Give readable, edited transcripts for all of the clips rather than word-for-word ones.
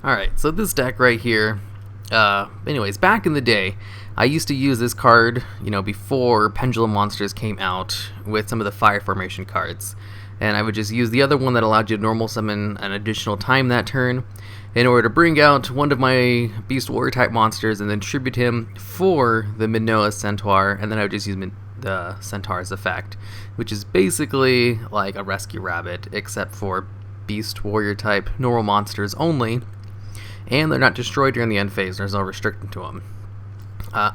Alright, so this deck right here, anyways, back in the day, I used to use this card, before Pendulum Monsters came out with some of the Fire Formation cards. And I would just use the other one that allowed you to normal summon an additional time that turn in order to bring out one of my Beast Warrior type monsters and then tribute him for the Minoa Centaur, and then I would just use the Centaur's effect, which is basically like a Rescue Rabbit, except for Beast Warrior type normal monsters only, and they're not destroyed during the end phase. There's no restriction to them.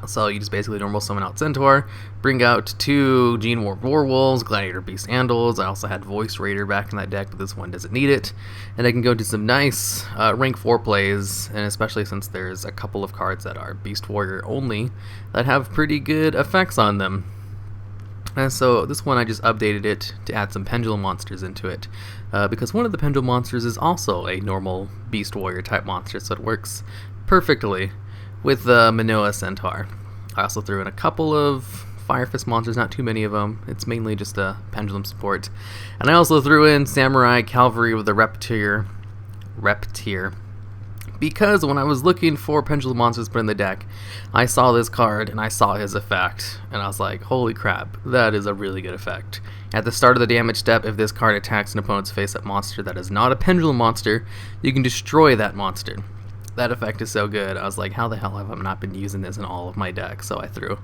So you just basically normal summon out Centaur, bring out 2 Gene Warped Warwolves, Gladiator Beast Andals. I also had Voice Raider back in that deck, but this one doesn't need it. And I can go into some nice rank 4 plays, and especially since there's a couple of cards that are Beast Warrior only that have pretty good effects on them. And so this one I just updated it to add some Pendulum Monsters into it, because one of the Pendulum Monsters is also a normal Beast Warrior type monster, so it works perfectly with the Minoa Centaur. I also threw in a couple of Fire Fist monsters, not too many of them. It's mainly just a Pendulum support. And I also threw in Samurai Cavalry with the Reptier, because when I was looking for Pendulum monsters to put in the deck, I saw this card and I saw his effect, and I was like, holy crap, that is a really good effect. At the start of the damage step, if this card attacks an opponent's face-up monster that is not a Pendulum monster, you can destroy that monster. That effect is so good. I was like, how the hell have I not been using this in all of my decks? So I threw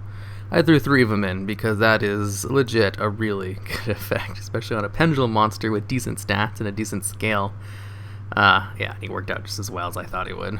3 of them in, because that is legit a really good effect, especially on a Pendulum monster with decent stats and a decent scale. Yeah, he worked out just as well as I thought he would.